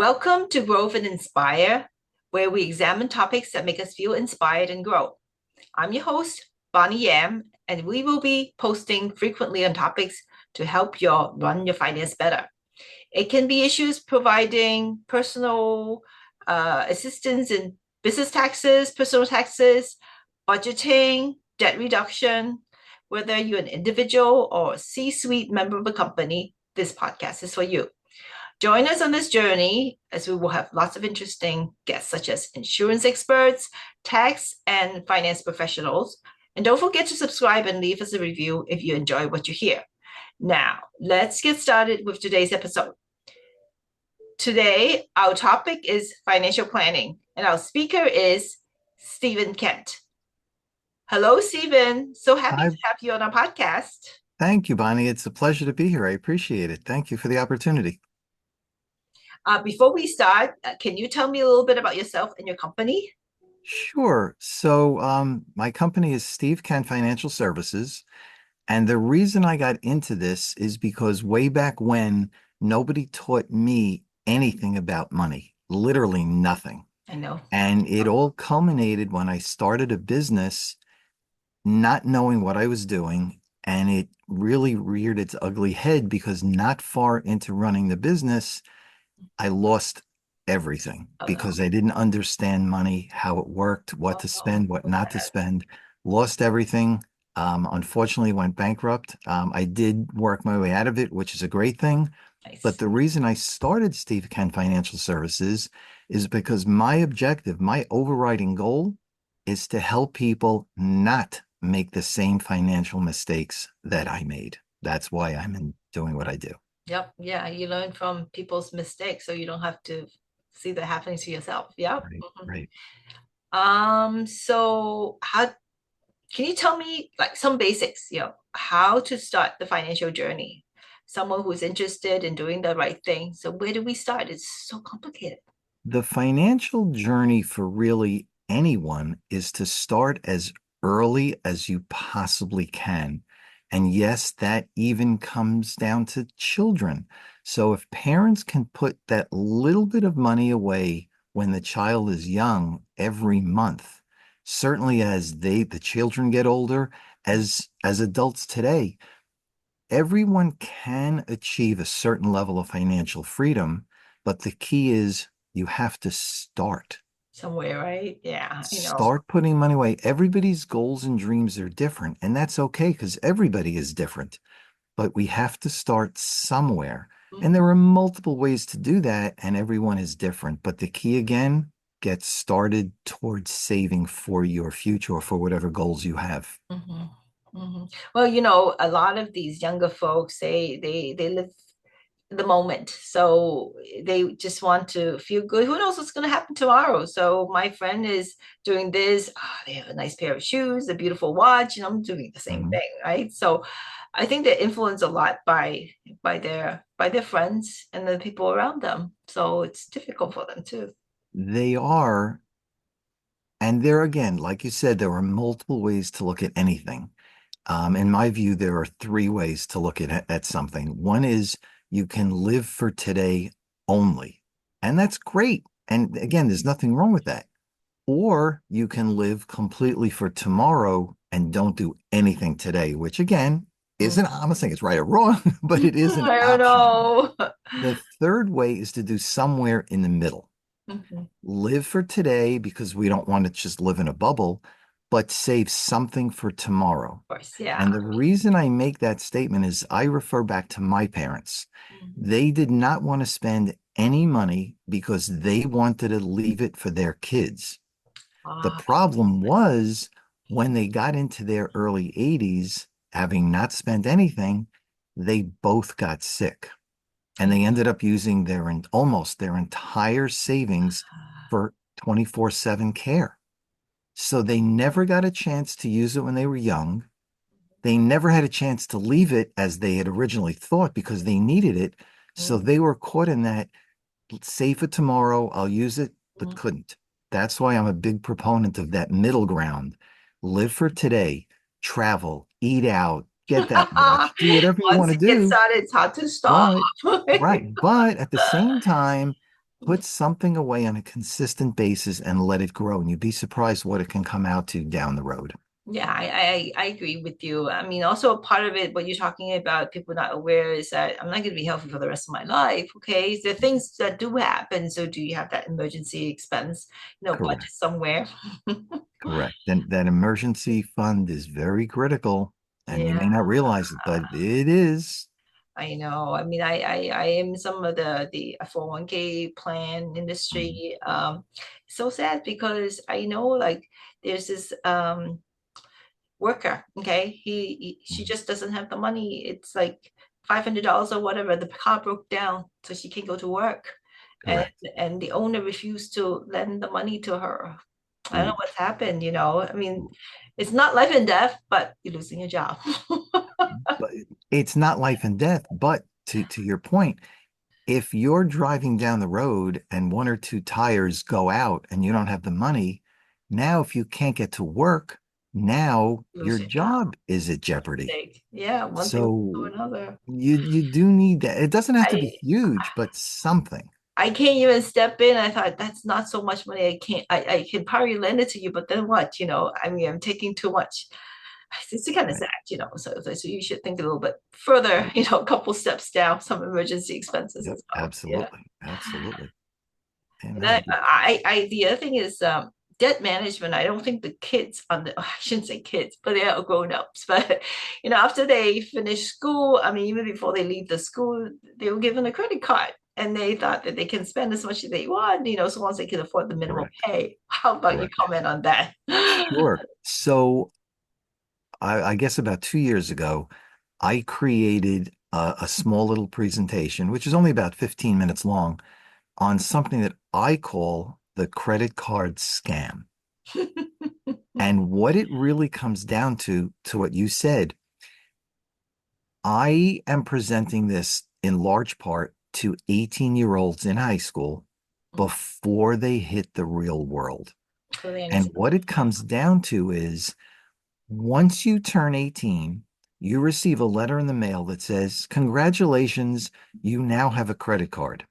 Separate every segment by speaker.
Speaker 1: Welcome to Growth and Inspire, where we examine topics that make us feel inspired and grow. I'm your host, Bonnie Yam, and we will be posting frequently on topics to help you run your finance better. It can be issues providing personal assistance in business taxes, personal taxes, budgeting, debt reduction. Whether you're an individual or a C-suite member of a company, this podcast is for you. Join us on this journey as we will have lots of interesting guests such as insurance experts, tax and finance professionals. And don't forget to subscribe and leave us a review if you enjoy what you hear. Now, let's get started with today's episode. Today, our topic is financial planning, and our speaker is Stephen Kent. Hello, Stephen. So happy to have you on our podcast.
Speaker 2: Thank you, Bonnie. It's a pleasure to be here. I appreciate it. Thank you for the opportunity.
Speaker 1: Before we start, can you tell me a little bit about yourself and your company?
Speaker 2: Sure. So my company is Steve Kent Financial Services. And the reason I got into this is because way back when, nobody taught me anything about money, literally nothing.
Speaker 1: I know.
Speaker 2: And it all culminated when I started a business, not knowing what I was doing. And it really reared its ugly head because not far into running the business, I lost everything because I didn't understand money, how it worked, what to spend, what not to spend, lost everything. Unfortunately, went bankrupt. I did work my way out of it, which is a great thing.
Speaker 1: Nice.
Speaker 2: But the reason I started Steve Kent Financial Services is because my objective, my overriding goal is to help people not make the same financial mistakes that I made. That's why I'm doing what I do.
Speaker 1: Yep. Yeah. You learn from people's mistakes, so you don't have to see that happening to yourself. Yeah.
Speaker 2: Right.
Speaker 1: So how can you tell me like some basics, how to start the financial journey? Someone who's interested in doing the right thing. So where do we start? It's so complicated.
Speaker 2: The financial journey for really anyone is to start as early as you possibly can. And yes, that even comes down to children. So if parents can put that little bit of money away when the child is young every month, certainly as the children get older, as adults today, everyone can achieve a certain level of financial freedom, but the key is you have to start.
Speaker 1: Somewhere, right? Yeah,
Speaker 2: Start putting money away. Everybody's goals and dreams are different, and that's okay because everybody is different. But we have to start somewhere. And there are multiple ways to do that, and everyone is different. But the key again, get started towards saving for your future or for whatever goals you have.
Speaker 1: Well, a lot of these younger folks they live the moment, so they just want to feel good. Who knows what's going to happen tomorrow? So my friend is doing this. They have a nice pair of shoes, a beautiful watch, and I'm doing the same thing, right? So I think they're influenced a lot by their friends and the people around them. So it's difficult for them too.
Speaker 2: They are. And there again, like you said, there are multiple ways to look at anything. In my view, there are three ways to look at something. One is you can live for today only, and that's great. And again, there's nothing wrong with that. Or you can live completely for tomorrow and don't do anything today, which again, isn't, I'm not saying it's right or wrong, but it is an
Speaker 1: I don't
Speaker 2: option.
Speaker 1: know.
Speaker 2: The third way is to do somewhere in the middle. Live for today because we don't want to just live in a bubble, but save something for tomorrow.
Speaker 1: Of course, yeah.
Speaker 2: And the reason I make that statement is I refer back to my parents. They did not want to spend any money because they wanted to leave it for their kids. The problem was when they got into their early 80s, having not spent anything, they both got sick. And they ended up using almost their entire savings for 24/7 care. So they never got a chance to use it when they were young. They never had a chance to leave it as they had originally thought because they needed it. So they were caught in that, save for tomorrow, I'll use it, but couldn't. That's why I'm a big proponent of that middle ground. Live for today, travel, eat out, get that watch, do whatever you want to
Speaker 1: Once it gets
Speaker 2: do.
Speaker 1: started, it's hard to stop.
Speaker 2: Right. But at the same time, Put something away on a consistent basis and let it grow, and you'd be surprised what it can come out to down the road.
Speaker 1: Yeah, I agree with you. I mean, also a part of it, what you're talking about, people not aware is that I'm not going to be healthy for the rest of my life. Okay, there are things that do happen. So do you have that emergency expense, budget
Speaker 2: Correct.
Speaker 1: somewhere?
Speaker 2: Correct. Then that emergency fund is very critical, and you
Speaker 1: Yeah,
Speaker 2: may not realize it, but it is.
Speaker 1: I know. I mean, I am some of the 401k plan
Speaker 2: Mhm.
Speaker 1: industry. So sad because I know like there's this worker. Okay, she
Speaker 2: Mhm.
Speaker 1: just doesn't have the money. It's like $500 or whatever. The car broke down, so she can't go to work, and
Speaker 2: Correct.
Speaker 1: and the owner refused to lend the money to her. I don't know
Speaker 2: Ooh.
Speaker 1: what's happened. I mean,
Speaker 2: Ooh.
Speaker 1: it's not life and death, but you're losing your job.
Speaker 2: But it's not life and death. But to your point, if you're driving down the road and one or two tires go out and you don't have the money, now if you can't get to work, now
Speaker 1: Lose
Speaker 2: your
Speaker 1: your job.
Speaker 2: job is at jeopardy.
Speaker 1: Mistake. Yeah, one thing to
Speaker 2: So
Speaker 1: another.
Speaker 2: you do need that. It doesn't have to be
Speaker 1: I
Speaker 2: huge, but something.
Speaker 1: I can't even step in. I thought that's not so much money. I can probably lend it to you, but then what? I mean, I'm taking too much. It's kind of
Speaker 2: Right.
Speaker 1: sad. So you should think a little bit further, a couple steps down, some emergency expenses
Speaker 2: Yep.
Speaker 1: as well. Yeah.
Speaker 2: Absolutely. Absolutely.
Speaker 1: And
Speaker 2: Amen.
Speaker 1: the other thing is debt management. I don't think the kids I shouldn't say kids, but they are grown ups. But after they finish school, I mean, even before they leave the school, they were given a credit card. And they thought that they can spend as much as they want, so long as they can afford the minimum
Speaker 2: Correct.
Speaker 1: pay. How about you
Speaker 2: Correct.
Speaker 1: comment on that?
Speaker 2: Sure. So I guess about 2 years ago, I created a small little presentation, which is only about 15 minutes long, on something that I call the credit card scam. And what it really comes down to what you said, I am presenting this in large part to 18-year-olds in high school before they hit the real world.
Speaker 1: Really
Speaker 2: And
Speaker 1: understand.
Speaker 2: what it comes down to is once you turn 18, you receive a letter in the mail that says, congratulations, you now have a credit card.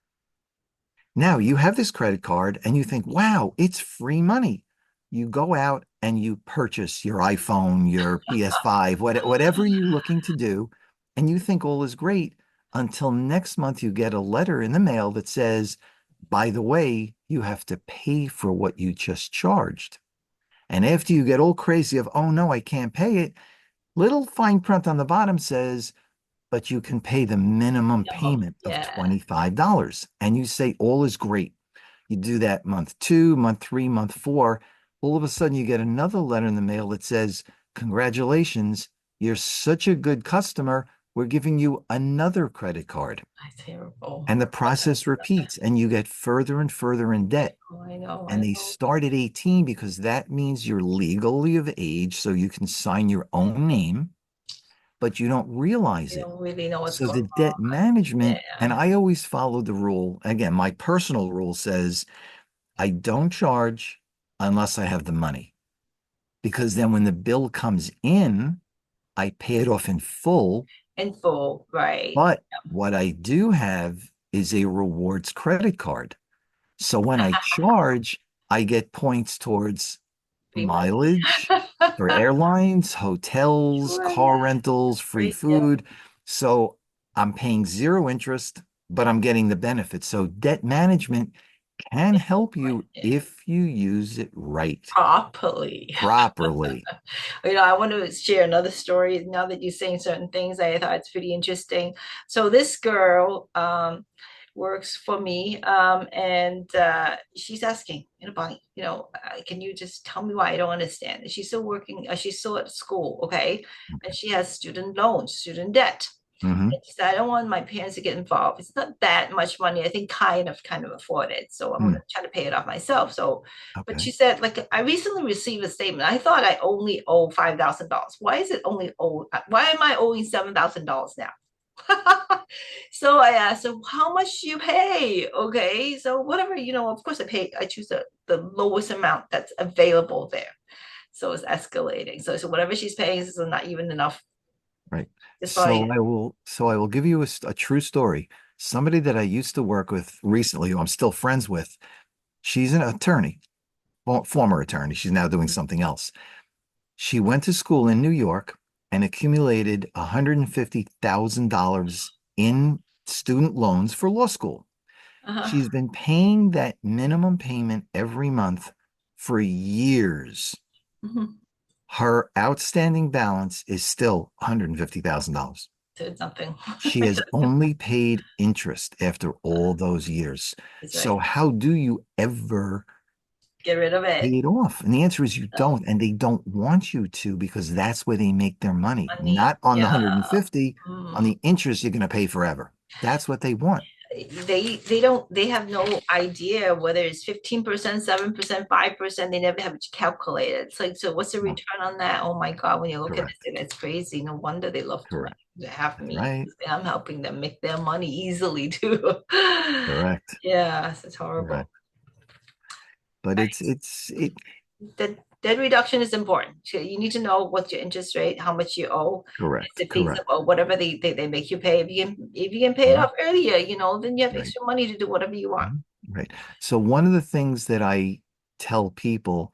Speaker 2: Now you have this credit card and you think, wow, it's free money. You go out and you purchase your iPhone, your PS5, whatever you're looking to do, and you think all is great until next month you get a letter in the mail that says, by the way, you have to pay for what you just charged. And after you get all crazy of, oh no, I can't pay it, little fine print on the bottom says, but you can pay the minimum payment of
Speaker 1: Yeah.
Speaker 2: $25. And you say, all is great. You do that month two, month three, month four. All of a sudden, you get another letter in the mail that says, congratulations, you're such a good customer. We're giving you another credit card.
Speaker 1: That's terrible.
Speaker 2: And the process repeats, and you get further and further in debt.
Speaker 1: Oh, I know, I
Speaker 2: And they
Speaker 1: know.
Speaker 2: start at 18 because that means you're legally of age, so you can sign your own name, but you don't realize
Speaker 1: You
Speaker 2: it.
Speaker 1: don't really know what's
Speaker 2: So
Speaker 1: going
Speaker 2: the
Speaker 1: on.
Speaker 2: debt management, and
Speaker 1: Yeah.
Speaker 2: I always follow the rule. Again, my personal rule says I don't charge unless I have the money, because then when the bill comes in, I pay it off in full.
Speaker 1: In full, right.
Speaker 2: But what I do have is a rewards credit card. So when I charge, I get points towards
Speaker 1: Free money.
Speaker 2: mileage for airlines, hotels,
Speaker 1: Sure,
Speaker 2: car
Speaker 1: yeah.
Speaker 2: rentals, free
Speaker 1: Great, yeah.
Speaker 2: food. So I'm paying zero interest, but I'm getting the benefits. So debt management can help you
Speaker 1: Yeah.
Speaker 2: if you use it right,
Speaker 1: Properly.
Speaker 2: properly.
Speaker 1: I want to share another story now that you're saying certain things. I thought it's pretty interesting. So this girl works for me, and she's asking, Bonnie, can you just tell me why I don't understand? And she's still working, she's still at school, okay? And she has student loans, student debt.
Speaker 2: Hmm.
Speaker 1: And she said, I don't want my parents to get involved. It's not that much money. I think kind of afford it. So I'm gonna try to pay it off myself. So, but
Speaker 2: Okay.
Speaker 1: she said, like, I recently received a statement. I thought I only owe $5,000. Why is it only owe? Why am I owing $7,000 now? So I asked her, how much do you pay? Okay. So whatever, of course I choose the lowest amount that's available there. So it's escalating. So whatever she's paying is not even enough.
Speaker 2: Right.
Speaker 1: It's probably
Speaker 2: So I will give you a true story. Somebody that I used to work with recently, who I'm still friends with, she's an attorney, well, former attorney. She's now doing something else. She went to school in New York and accumulated $150,000 in student loans for law school.
Speaker 1: Uh-huh.
Speaker 2: She's been paying that minimum payment every month for years.
Speaker 1: Mhm.
Speaker 2: Her outstanding balance is still $150,000.
Speaker 1: Did something.
Speaker 2: She has only paid interest after all those years.
Speaker 1: That's right.
Speaker 2: So, how do you ever
Speaker 1: Get rid of
Speaker 2: pay
Speaker 1: it.
Speaker 2: it off? And the answer is you
Speaker 1: No
Speaker 2: don't. And they don't want you to because that's where they make their money,
Speaker 1: money.
Speaker 2: not on the
Speaker 1: Yeah.
Speaker 2: 150, on
Speaker 1: Mm.
Speaker 2: the interest you're going to pay forever. That's what they want.
Speaker 1: They have no idea whether it's 15%, 7%, 5%. They never have it calculated. It's like, so what's the
Speaker 2: No,
Speaker 1: return on that? Oh my God, when you look at
Speaker 2: correct.
Speaker 1: this, it's crazy. No wonder they love to
Speaker 2: Correct.
Speaker 1: have
Speaker 2: That's
Speaker 1: me.
Speaker 2: right.
Speaker 1: I'm helping them make their money easily too.
Speaker 2: Correct.
Speaker 1: Yes, it's
Speaker 2: Correct.
Speaker 1: horrible.
Speaker 2: But it
Speaker 1: Debt reduction is important. So you need to know what's your interest rate, how much you owe.
Speaker 2: correct.
Speaker 1: It's
Speaker 2: Correct.
Speaker 1: feasible, whatever they make you pay. If you can pay it
Speaker 2: Mhm.
Speaker 1: off earlier, then you have
Speaker 2: Right.
Speaker 1: extra money to do whatever you want.
Speaker 2: Mhm. Right. So one of the things that I tell people,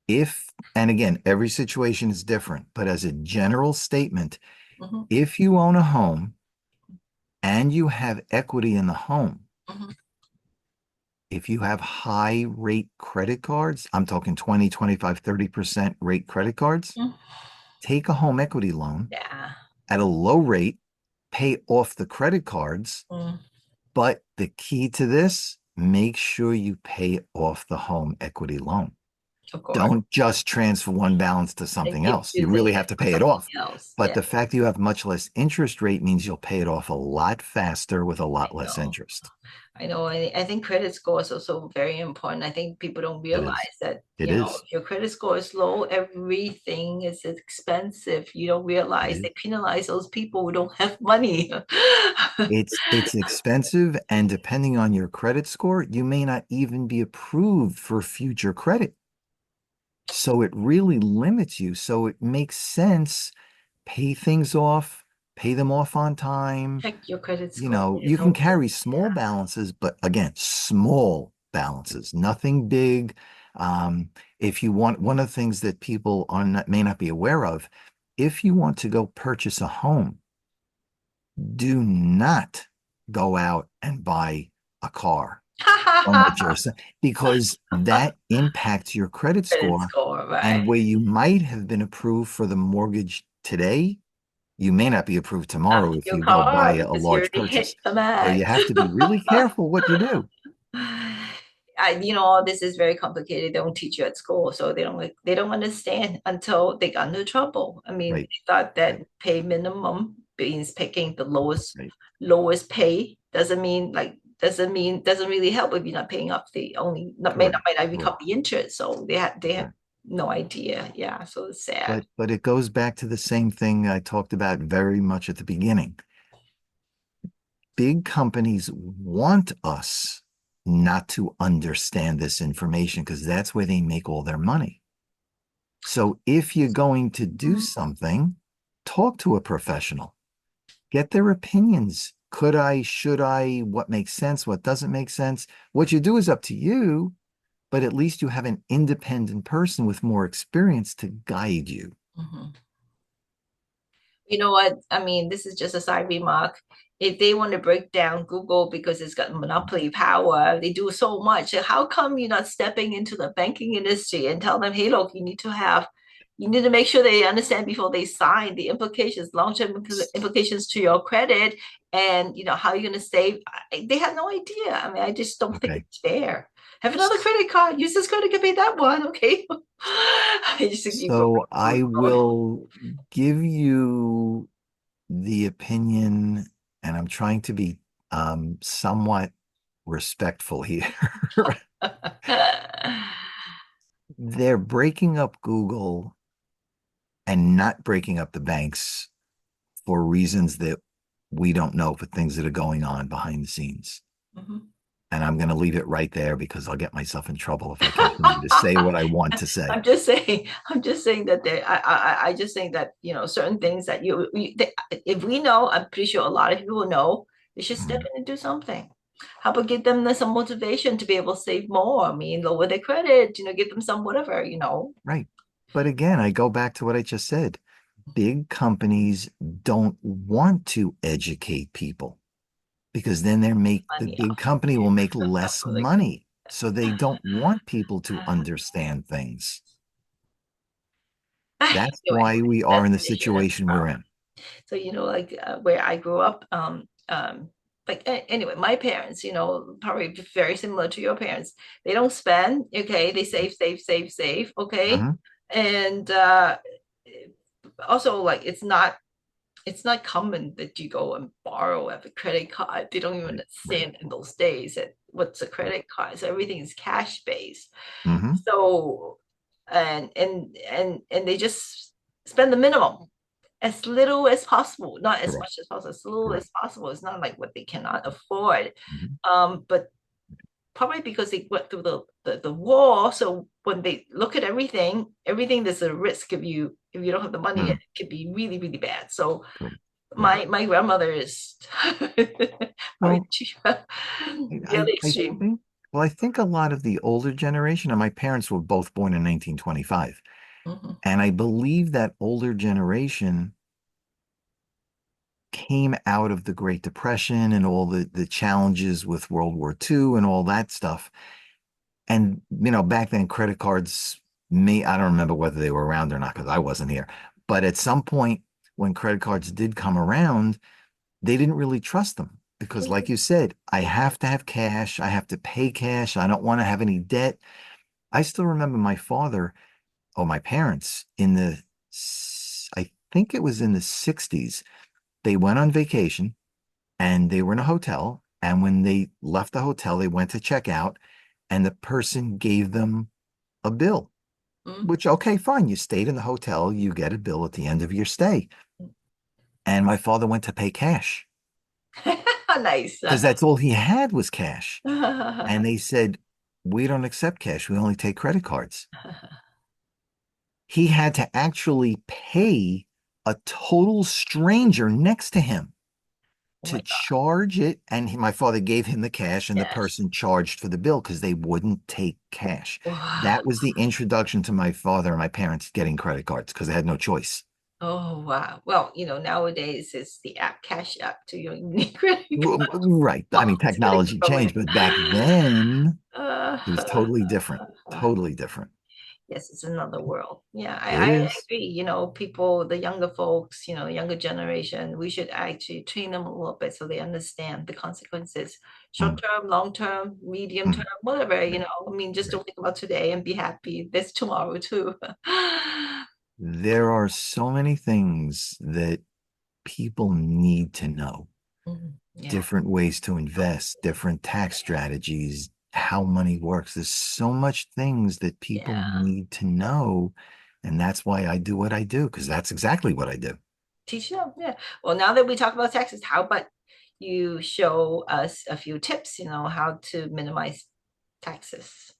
Speaker 2: if, and again, every situation is different, but as a general statement,
Speaker 1: Mhm,
Speaker 2: if you own a home and you have equity in the home,
Speaker 1: mhm,
Speaker 2: if you have high rate credit cards, I'm talking 20, 25, 30% rate credit cards,
Speaker 1: mhm.
Speaker 2: take a home equity loan
Speaker 1: Yeah.
Speaker 2: at a low rate, pay off the credit cards.
Speaker 1: Mm,
Speaker 2: But the key to this, make sure you pay off the home equity loan.
Speaker 1: of course.
Speaker 2: Don't just transfer one balance to
Speaker 1: And
Speaker 2: something
Speaker 1: keep
Speaker 2: else. You
Speaker 1: using
Speaker 2: really
Speaker 1: it
Speaker 2: have to
Speaker 1: for
Speaker 2: pay it
Speaker 1: something
Speaker 2: off.
Speaker 1: else.
Speaker 2: But
Speaker 1: Yeah.
Speaker 2: the fact that you have much less interest rate means you'll pay it off a lot faster with a
Speaker 1: I
Speaker 2: lot less
Speaker 1: know.
Speaker 2: interest.
Speaker 1: I know. I think credit score is also very important. I think people don't
Speaker 2: It is.
Speaker 1: realize that,
Speaker 2: It is.
Speaker 1: if your credit score is low, everything is expensive. You don't
Speaker 2: It
Speaker 1: realize
Speaker 2: is.
Speaker 1: they penalize those people who don't have money.
Speaker 2: It's expensive, and depending on your credit score, you may not even be approved for future credit. So it really limits you. So it makes sense. Pay things off, pay them off on time.
Speaker 1: Check your credit
Speaker 2: You
Speaker 1: score.
Speaker 2: know,
Speaker 1: You
Speaker 2: you can
Speaker 1: know,
Speaker 2: carry small balances, but again, small balances, nothing big. Um, if you want, one of the things that people are not, may not be aware of, if you want to go purchase a home, do not go out and buy a car furniture because that impacts your credit
Speaker 1: credit
Speaker 2: score.
Speaker 1: score, right?
Speaker 2: And where you might have been approved for the mortgage today, you may not be approved tomorrow if
Speaker 1: Your
Speaker 2: you go buy
Speaker 1: car
Speaker 2: a
Speaker 1: because you
Speaker 2: large
Speaker 1: already hit
Speaker 2: purchase.
Speaker 1: the
Speaker 2: So you
Speaker 1: max.
Speaker 2: have to be really careful what you do.
Speaker 1: All this is very complicated. They don't teach you at school, so they don't understand until they got into trouble. I mean,
Speaker 2: Right,
Speaker 1: they thought that
Speaker 2: right,
Speaker 1: pay minimum means picking the lowest
Speaker 2: right.
Speaker 1: lowest pay doesn't really help if you're not paying up the only not
Speaker 2: Correct,
Speaker 1: might not even
Speaker 2: correct,
Speaker 1: cover the interest. So they have
Speaker 2: correct.
Speaker 1: no idea. Yeah, so it's sad.
Speaker 2: But it goes back to the same thing I talked about very much at the beginning. Big companies want us not to understand this information because that's where they make all their money. So if you're going to do
Speaker 1: Mhm.
Speaker 2: something, talk to a professional, get their opinions. Could I, should I, what makes sense, what doesn't make sense? What you do is up to you, but at least you have an independent person with more experience to guide you.
Speaker 1: Mhm. You know what? I mean, this is just a side remark. If they want to break down Google because it's got monopoly power, they do so much. How come you're not stepping into the banking industry and tell them, hey, look, you need to make sure they understand before they sign the implications, long-term implications to your credit, and how you're going to save. They have no idea. I mean, I just don't think
Speaker 2: Okay.
Speaker 1: it's fair. Have another credit card. Use this credit to pay that one. Okay. I just think you go.
Speaker 2: So I will give you the opinion, and I'm trying to be somewhat respectful here. They're breaking up Google and not breaking up the banks for reasons that we don't know, for things that are going on behind the scenes.
Speaker 1: Mhm.
Speaker 2: And I'm going to leave it right there because I'll get myself in trouble if I continue to say what I want to say.
Speaker 1: I'm just saying that I just think that certain things that if we know, I'm pretty sure a lot of people know They should step
Speaker 2: Mhm.
Speaker 1: in and do something. How about give them some motivation to be able to save more? I mean, lower their credit, give them some whatever.
Speaker 2: Right. But again, I go back to what I just said. Big companies don't want to educate people because then the
Speaker 1: Money
Speaker 2: big
Speaker 1: off.
Speaker 2: company will make less
Speaker 1: Like,
Speaker 2: money. So they don't want people to understand things. That's
Speaker 1: anyway,
Speaker 2: why we are
Speaker 1: that's
Speaker 2: in the
Speaker 1: an issue. That's
Speaker 2: situation
Speaker 1: a
Speaker 2: we're
Speaker 1: problem.
Speaker 2: in.
Speaker 1: So, like where I grew up, anyway, my parents, probably very similar to your parents. They don't spend, okay? They save, save, save, save, okay?
Speaker 2: Mhm.
Speaker 1: And also, like, it's not common that you go and borrow a credit card. They don't even
Speaker 2: Right, right.
Speaker 1: understand in those days that what's a credit card. So everything is cash based.
Speaker 2: Hmm.
Speaker 1: So and they just spend the minimum as little as possible, not as
Speaker 2: Correct,
Speaker 1: much as possible, as little
Speaker 2: correct.
Speaker 1: as possible. It's not like what they cannot afford.
Speaker 2: Mhm.
Speaker 1: But probably because they went through the war. So when they look at everything there's a risk if you don't have the money, it
Speaker 2: Mm,
Speaker 1: could be really, really bad. So
Speaker 2: correct, correct.
Speaker 1: my grandmother is probably
Speaker 2: Well,
Speaker 1: really
Speaker 2: I
Speaker 1: extreme.
Speaker 2: think, well, I think a lot of the older generation, and my parents were both born in 1925,
Speaker 1: Mhm.
Speaker 2: and I believe that older generation came out of the Great Depression and all the challenges with World War II and all that stuff. And, back then, credit cards, I don't remember whether they were around or not because I wasn't here. But at some point, when credit cards did come around, they didn't really trust them because, like you said, I have to have cash. I have to pay cash. I don't want to have any debt. I still remember my father or my parents I think it was in the 60s. They went on vacation and they were in a hotel. And when they left the hotel, they went to check out and the person gave them a bill,
Speaker 1: Mhm.
Speaker 2: which, okay, fine. You stayed in the hotel, you get a bill at the end of your stay. And my father went to pay cash
Speaker 1: Nice.
Speaker 2: because that's all he had was cash. And they said, we don't accept cash. We only take credit cards. He had to actually pay a total stranger next to him
Speaker 1: Oh
Speaker 2: to
Speaker 1: my
Speaker 2: charge it. And my father gave him the cash, and the
Speaker 1: gosh.
Speaker 2: person charged for the bill because they wouldn't take cash.
Speaker 1: Wow.
Speaker 2: That was the introduction to my father and my parents getting credit cards because they had no choice.
Speaker 1: Oh wow. Well, nowadays it's the app Cash App to your unique credit
Speaker 2: Right. I
Speaker 1: card.
Speaker 2: mean,
Speaker 1: It's gonna
Speaker 2: technology
Speaker 1: go
Speaker 2: changed, but back then
Speaker 1: Uh,
Speaker 2: it was totally different. Totally different.
Speaker 1: yes, it's another world. Yeah,
Speaker 2: It
Speaker 1: I
Speaker 2: is.
Speaker 1: agree. People, the younger folks, younger generation, we should actually train them a little bit so they understand the consequences, short
Speaker 2: Mm,
Speaker 1: term, long term, medium term,
Speaker 2: mm,
Speaker 1: whatever,
Speaker 2: right,
Speaker 1: I mean, just
Speaker 2: right.
Speaker 1: don't think about today and be happy. There's tomorrow too.
Speaker 2: There are so many things that people need to know.
Speaker 1: Mhm. Yeah,
Speaker 2: Different ways to invest, different tax strategies, how money works. There's so much things that people
Speaker 1: yeah.
Speaker 2: need to know. And that's why I do what I do, because that's exactly what I do.
Speaker 1: Teach them. Yeah. Well, now that we talk about taxes, how about you show us a few tips, how to minimize taxes?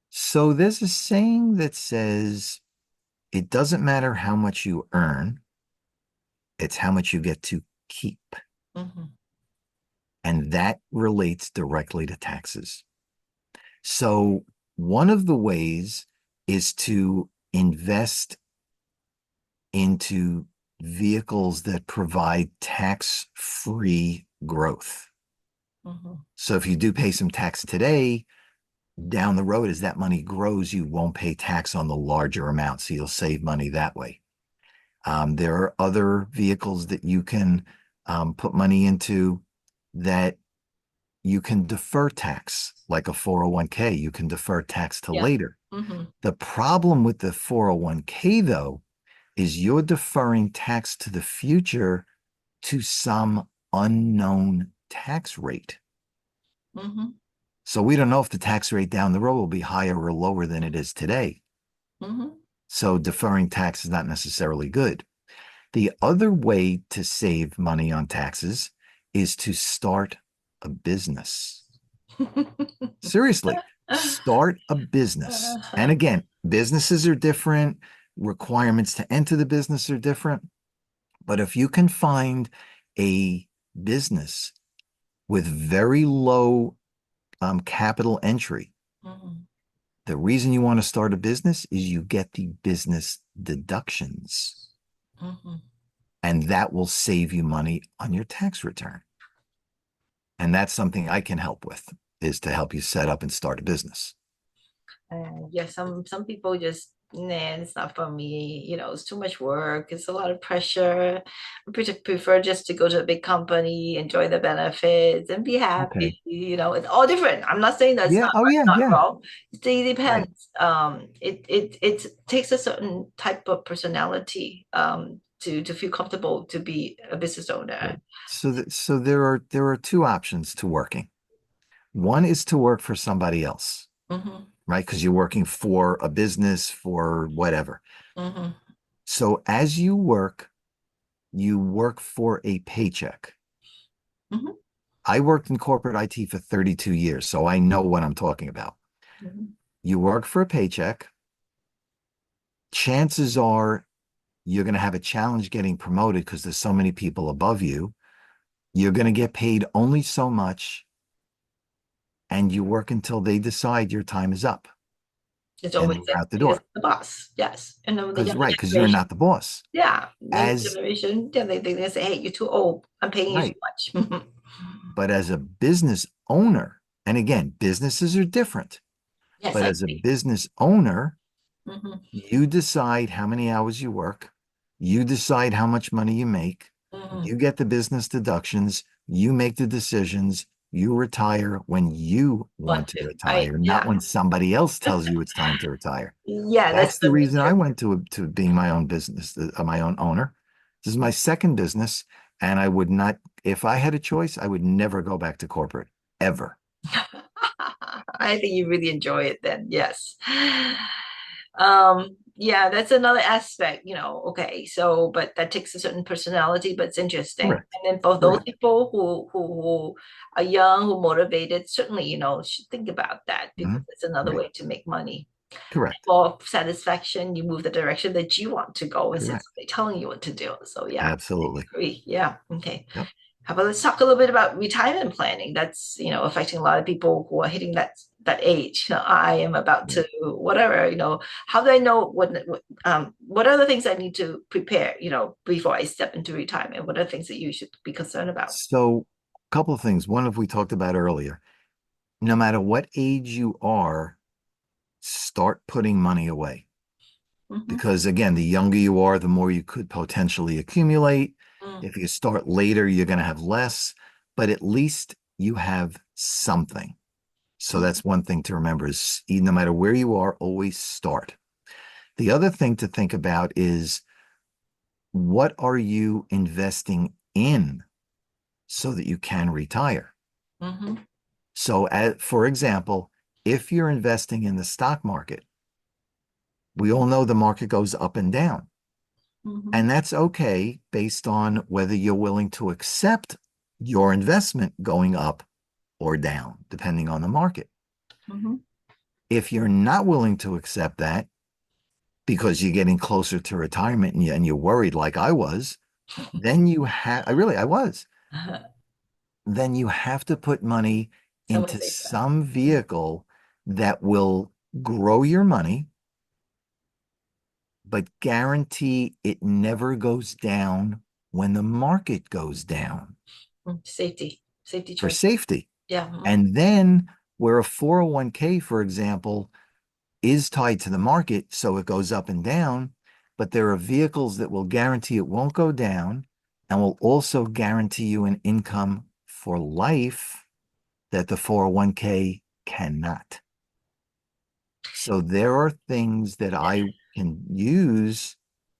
Speaker 2: So there's a saying that says it doesn't matter how much you earn, it's how much you get to keep.
Speaker 1: Hmm.
Speaker 2: And that relates directly to taxes. So one of the ways is to invest into vehicles that provide tax-free growth.
Speaker 1: Hmm.
Speaker 2: So if you do pay some tax today, down the road, as that money grows, you won't pay tax on the larger amount. So you'll save money that way. There are other vehicles that you can put money into that you can defer tax, like a 401k. You can defer tax to
Speaker 1: Yeah.
Speaker 2: later.
Speaker 1: Hmm.
Speaker 2: The problem with the 401k, though, is you're deferring tax to the future to some unknown tax rate.
Speaker 1: Hmm.
Speaker 2: So we don't know if the tax rate down the road will be higher or lower than it is today.
Speaker 1: Hmm.
Speaker 2: So deferring tax is not necessarily good. The other way to save money on taxes is to start a business. Seriously, start a business. And again, businesses are different, requirements to enter the business are different. But if you can find a business with very low capital entry.
Speaker 1: Mhm.
Speaker 2: The reason you want to start a business is you get the business deductions,
Speaker 1: Mhm.
Speaker 2: and that will save you money on your tax return. And that's something I can help with, is to help you set up and start a business.
Speaker 1: Yeah, some people just, nah, it's not for me. It's too much work. It's a lot of pressure. I prefer just to go to a big company, enjoy the benefits, and be
Speaker 2: Okay.
Speaker 1: happy. It's all different. I'm not saying that's
Speaker 2: Yeah.
Speaker 1: not
Speaker 2: Oh,
Speaker 1: right,
Speaker 2: yeah.
Speaker 1: not
Speaker 2: Yeah.
Speaker 1: wrong. It
Speaker 2: Right.
Speaker 1: depends. It takes a certain type of personality to feel comfortable to be a business owner.
Speaker 2: Right. So there are two options to working. One is to work for somebody else,
Speaker 1: Hmm.
Speaker 2: right? Because you're working for a business, for whatever.
Speaker 1: Hmm.
Speaker 2: So as you work for a paycheck.
Speaker 1: Hmm.
Speaker 2: I worked in corporate IT for 32 years, so I know what I'm talking about.
Speaker 1: Hmm.
Speaker 2: You work for a paycheck. Chances are you're going to have a challenge getting promoted because there's so many people above you. You're going to get paid only so much, and you work until they decide your time is up,
Speaker 1: It's
Speaker 2: and
Speaker 1: always
Speaker 2: then you're
Speaker 1: that
Speaker 2: out the
Speaker 1: because
Speaker 2: door.
Speaker 1: the boss, yes. And then the
Speaker 2: Because
Speaker 1: younger
Speaker 2: right, because you're
Speaker 1: generation.
Speaker 2: not the boss.
Speaker 1: Yeah, younger
Speaker 2: As
Speaker 1: generation, yeah, they say, hey, you're too old. I'm paying you too
Speaker 2: right,
Speaker 1: much.
Speaker 2: but as a business owner, and again, businesses are different,
Speaker 1: Yes,
Speaker 2: but
Speaker 1: I
Speaker 2: as a
Speaker 1: agree.
Speaker 2: business owner,
Speaker 1: Hmm.
Speaker 2: you decide how many hours you work. You decide how much money you make.
Speaker 1: Hmm.
Speaker 2: You get the business deductions. You make the decisions. You retire when you
Speaker 1: Want
Speaker 2: want to
Speaker 1: to, right?
Speaker 2: retire, not
Speaker 1: Yeah.
Speaker 2: when somebody else tells you it's time to retire.
Speaker 1: Yeah, that's
Speaker 2: That's the
Speaker 1: the
Speaker 2: reason I
Speaker 1: nature.
Speaker 2: went to being my own business, my own owner. This is my second business, and I would not, if I had a choice, I would never go back to corporate ever.
Speaker 1: I think you really enjoy it then. Yes. Yeah, that's another aspect, okay. So, but that takes a certain personality, but it's interesting.
Speaker 2: Correct.
Speaker 1: And then for those
Speaker 2: Correct.
Speaker 1: people who are young, who motivated, certainly, should think about that because
Speaker 2: Mhm.
Speaker 1: it's another
Speaker 2: Right.
Speaker 1: way to make money.
Speaker 2: Correct.
Speaker 1: For satisfaction, you move the direction that you want to go instead of
Speaker 2: Correct.
Speaker 1: somebody telling you what to do. So yeah, I
Speaker 2: Absolutely.
Speaker 1: agree. Yeah. Okay.
Speaker 2: Yep.
Speaker 1: How about let's talk a little bit about retirement planning? That's, affecting a lot of people who are hitting that age. I am about
Speaker 2: Right.
Speaker 1: to whatever, how do I know what are the things I need to prepare, before I step into retirement? What are the things that you should be concerned about?
Speaker 2: So, a couple of things. One of we talked about earlier. No matter what age you are, start putting money away.
Speaker 1: Mm-hmm.
Speaker 2: Because again, the younger you are, the more you could potentially accumulate.
Speaker 1: Mm-hmm.
Speaker 2: If you start later, you're going to have less, but at least you have something. So that's one thing to remember is no matter where you are, always start. The other thing to think about is what are you investing in so that you can retire?
Speaker 1: Mm-hmm.
Speaker 2: So, for example, if you're investing in the stock market, we all know the market goes up and down.
Speaker 1: Mm-hmm.
Speaker 2: And that's okay based on whether you're willing to accept your investment going up or down, depending on the market.
Speaker 1: Mm-hmm.
Speaker 2: If you're not willing to accept that because you're getting closer to retirement and you're worried like I was, then I was, then you have to put money
Speaker 1: Somewhere
Speaker 2: into
Speaker 1: safer.
Speaker 2: some vehicle that will grow your money, but guarantee it never goes down when the market goes down
Speaker 1: Safety
Speaker 2: for
Speaker 1: choice.
Speaker 2: safety.
Speaker 1: Yeah. Mm-hmm.
Speaker 2: And then where a 401k, for example, is tied to the market, so it goes up and down, but there are vehicles that will guarantee it won't go down and will also guarantee you an income for life that the 401k cannot. So there are things that I can use.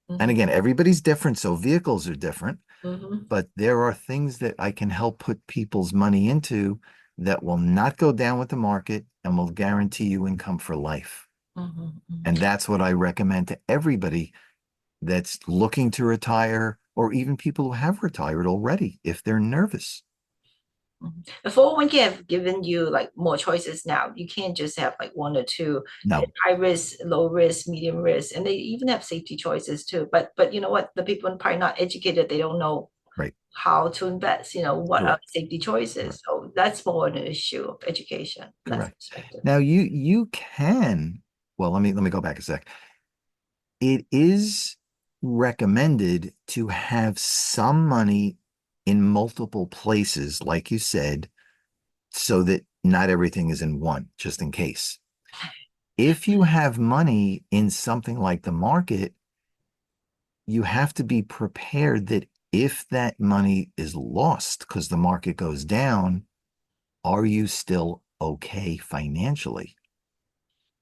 Speaker 2: And
Speaker 1: Mm-hmm.
Speaker 2: again, everybody's different, so vehicles are different,
Speaker 1: Mm-hmm.
Speaker 2: but there are things that I can help put people's money into that will not go down with the market and will guarantee you income for life.
Speaker 1: Mm-hmm.
Speaker 2: And that's what I recommend to everybody that's looking to retire or even people who have retired already if they're nervous.
Speaker 1: Mhm. The 401k have given you like more choices now. You can't just have like one or two. They
Speaker 2: No,
Speaker 1: have high risk, low risk, medium risk, and they even have safety choices too. But you know what? The people are probably not educated. They don't know
Speaker 2: right.
Speaker 1: how to invest, what are
Speaker 2: Correct.
Speaker 1: safety choices.
Speaker 2: Correct.
Speaker 1: So that's more an issue of education. That's
Speaker 2: Correct.
Speaker 1: perspective.
Speaker 2: Now you can, well, let me go back a sec. It is recommended to have some money in multiple places, like you said, so that not everything is in one, just in case. If you have money in something like the market, you have to be prepared that if that money is lost because the market goes down, are you still okay financially?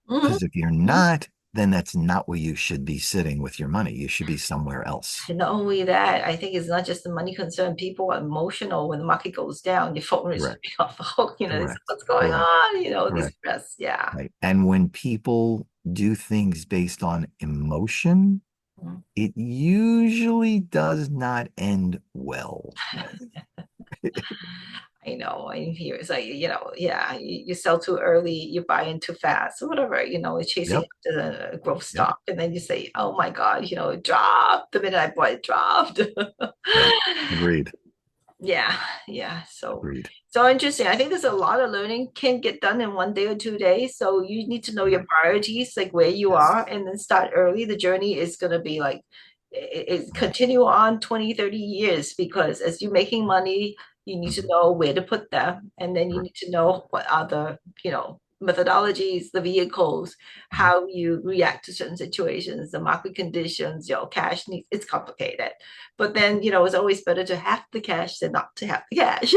Speaker 1: Mhm.
Speaker 2: Because if you're
Speaker 1: Mhm.
Speaker 2: not, then that's not where you should be sitting with your money. You should be somewhere else.
Speaker 1: And not only that, I think it's not just the money concern. People are emotional when the market goes down. Your phone is
Speaker 2: Correct.
Speaker 1: ringing off the hook. This is
Speaker 2: Correct.
Speaker 1: what's going
Speaker 2: Correct.
Speaker 1: on. The
Speaker 2: Correct.
Speaker 1: stress. Yeah.
Speaker 2: Right. And when people do things based on emotion,
Speaker 1: Mhm.
Speaker 2: it usually does not end well.
Speaker 1: I know. I hear it's like, yeah, you sell too early, you buy in too fast, or whatever, you're chasing
Speaker 2: Yep.
Speaker 1: after the growth
Speaker 2: Yep.
Speaker 1: stock. And then you say, oh my God, it dropped the minute I bought it dropped.
Speaker 2: Right. Agreed.
Speaker 1: Yeah, yeah.
Speaker 2: Agreed.
Speaker 1: So interesting. I think there's a lot of learning can get done in 1 day or 2 days. So you need to know your
Speaker 2: Right.
Speaker 1: priorities, like where you
Speaker 2: Yes.
Speaker 1: are, and then start early. The journey is going to be like it
Speaker 2: Right.
Speaker 1: continue on 20, 30 years because as you're making money, you need to
Speaker 2: Mhm.
Speaker 1: know where to put them, and then you
Speaker 2: Correct.
Speaker 1: need to know what are the, methodologies, the vehicles,
Speaker 2: Mhm.
Speaker 1: how you react to certain situations, the market conditions, cash needs, it's complicated. But then, it's always better to have the cash than not to have the cash.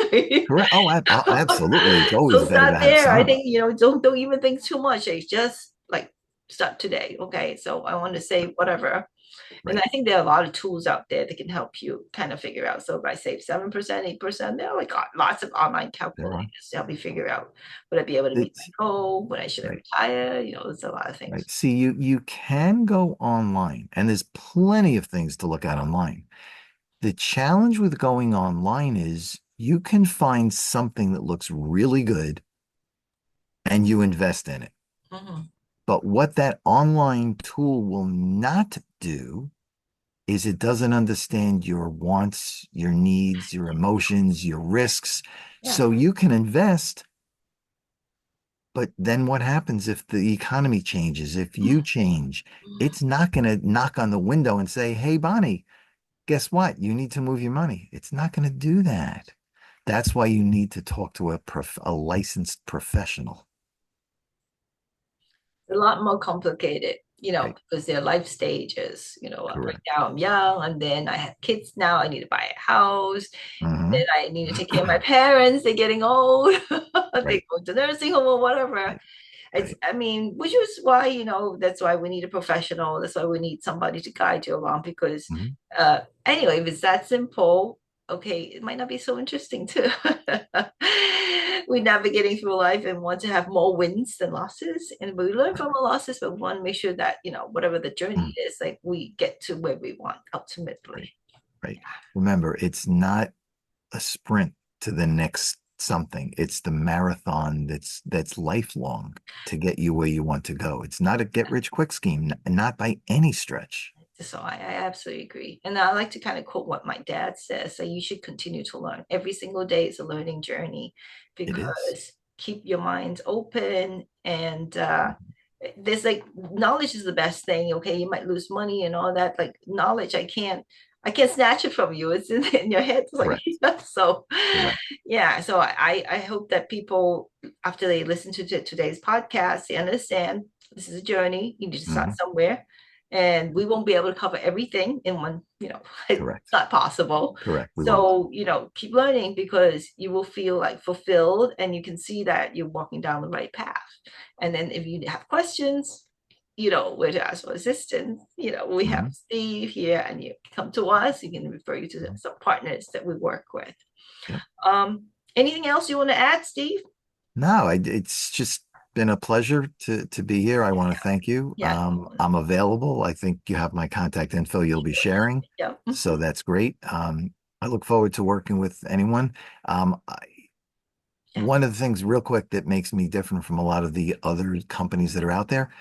Speaker 2: Correct. Oh, absolutely. It's
Speaker 1: So
Speaker 2: always better
Speaker 1: start
Speaker 2: to have
Speaker 1: there. I
Speaker 2: some.
Speaker 1: think, don't even think too much. It's just like start today. Okay. So I want to say whatever. And
Speaker 2: Right.
Speaker 1: I think there are a lot of tools out there that can help you kind of figure out. So if I save 7%, 8%, there are like lots of online
Speaker 2: There are.
Speaker 1: calculators to help me figure out would I be able to meet
Speaker 2: It's
Speaker 1: my goal? When I should
Speaker 2: right.
Speaker 1: retire? There's a lot of things.
Speaker 2: Right. See, you can go online, and there's plenty of things to look at online. The challenge with going online is you can find something that looks really good and you invest in it.
Speaker 1: Mhm.
Speaker 2: But what that online tool will not do is it doesn't understand your wants, your needs, your emotions, your risks.
Speaker 1: Yeah.
Speaker 2: So you can invest, but then what happens if the economy changes? If you change,
Speaker 1: Mhm.
Speaker 2: it's not going to knock on the window and say, "Hey, Bonnie, guess what? You need to move your money." It's not going to do that. That's why you need to talk to a licensed professional.
Speaker 1: A lot more complicated,
Speaker 2: Right.
Speaker 1: because their life stages, right
Speaker 2: Correct.
Speaker 1: now I'm young and then I have kids now. I need to buy a house.
Speaker 2: Hmm.
Speaker 1: Then I need to take care of my parents. They're getting old. They
Speaker 2: Right.
Speaker 1: go to nursing home or whatever.
Speaker 2: Right.
Speaker 1: It's,
Speaker 2: Right.
Speaker 1: I mean, which is why, that's why we need a professional. That's why we need somebody to guide you along because,
Speaker 2: Hmm.
Speaker 1: anyway, if it's that simple, okay, it might not be so interesting too. We're navigating through life and want to have more wins than losses. And we learn
Speaker 2: Right.
Speaker 1: from our losses, but we want to make sure that, whatever the journey
Speaker 2: Mm.
Speaker 1: is, like we get to where we want ultimately.
Speaker 2: Right. Right. Remember, it's not a sprint to the next something. It's the marathon that's lifelong to get you where you want to go. It's not a get rich quick scheme, not by any stretch.
Speaker 1: So I absolutely agree. And I like to kind of quote what my dad says. So you should continue to learn. Every single day is a learning journey
Speaker 2: It is.
Speaker 1: because keep your minds open and there's like knowledge is the best thing. Okay, you might lose money and all that. Like knowledge, I can't snatch it from you. It's in your head. It's like
Speaker 2: Correct.
Speaker 1: so
Speaker 2: Correct.
Speaker 1: yeah. So I hope that people after they listen to today's podcast, they understand this is a journey. You need to start
Speaker 2: Hmm.
Speaker 1: somewhere and we won't be able to cover everything in one, it's
Speaker 2: Correct.
Speaker 1: not possible.
Speaker 2: Correct. We won't.
Speaker 1: So, keep learning because you will feel like fulfilled and you can see that you're walking down the right path. And then if you have questions, where to ask for assistance. We have
Speaker 2: Hmm.
Speaker 1: Steve here and you come to us, you can refer you to
Speaker 2: Hmm.
Speaker 1: some partners that we work with.
Speaker 2: Yep.
Speaker 1: Anything else you want to add, Steve?
Speaker 2: No, it's just been a pleasure to be here. I want to thank you.
Speaker 1: Yeah.
Speaker 2: I'm available. I think you have my contact info you'll be sharing.
Speaker 1: Yeah.
Speaker 2: So that's great. I look forward to working with anyone.
Speaker 1: Yeah.
Speaker 2: One of the things real quick that makes me different from a lot of the other companies that are out there,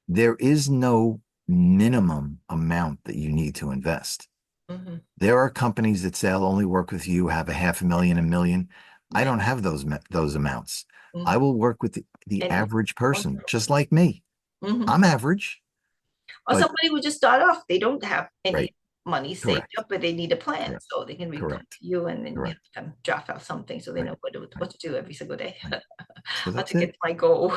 Speaker 2: there is no minimum amount that you need to invest.
Speaker 1: Mhm.
Speaker 2: There are companies that say I'll only work with you, have a 500,000, 1 million. I
Speaker 1: Right.
Speaker 2: don't have those amounts. I
Speaker 1: Mhm.
Speaker 2: will work with the
Speaker 1: And
Speaker 2: average person, just like me.
Speaker 1: mhm.
Speaker 2: I'm average,
Speaker 1: Or
Speaker 2: but
Speaker 1: somebody who just start off, they don't have
Speaker 2: right,
Speaker 1: any money saved
Speaker 2: correct,
Speaker 1: up, but they need a plan.
Speaker 2: correct,
Speaker 1: So they can report
Speaker 2: correct,
Speaker 1: to you and then you help
Speaker 2: correct,
Speaker 1: them draft out something so they
Speaker 2: right,
Speaker 1: know
Speaker 2: right,
Speaker 1: what to do every single day.
Speaker 2: right. So
Speaker 1: How
Speaker 2: that's
Speaker 1: to get
Speaker 2: it.
Speaker 1: to my goal.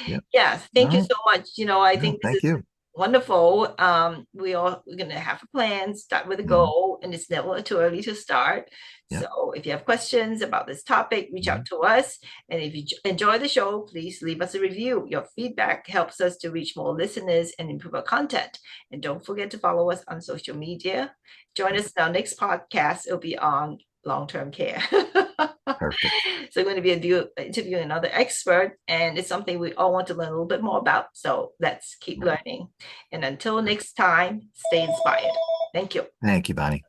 Speaker 2: Yep.
Speaker 1: Yes,
Speaker 2: All
Speaker 1: thank you
Speaker 2: right.
Speaker 1: so much. I
Speaker 2: No,
Speaker 1: think this
Speaker 2: thank
Speaker 1: is
Speaker 2: you.
Speaker 1: wonderful. We're gonna have a plan, start with a
Speaker 2: Mhm.
Speaker 1: goal, and it's never too early to start.
Speaker 2: Yep.
Speaker 1: So if you have questions about this topic, reach out
Speaker 2: Mhm.
Speaker 1: to us. And if you enjoy the show, please leave us a review. Your feedback helps us to reach more listeners and improve our content. And don't forget to follow us on social media. Join us in our next podcast. It'll be on long-term care.
Speaker 2: Perfect.
Speaker 1: So we're going to be interviewing another expert, and it's something we all want to learn a little bit more about. So let's keep
Speaker 2: Mhm.
Speaker 1: learning. And until next time, stay inspired. Thank you.
Speaker 2: Thank you, Bonnie.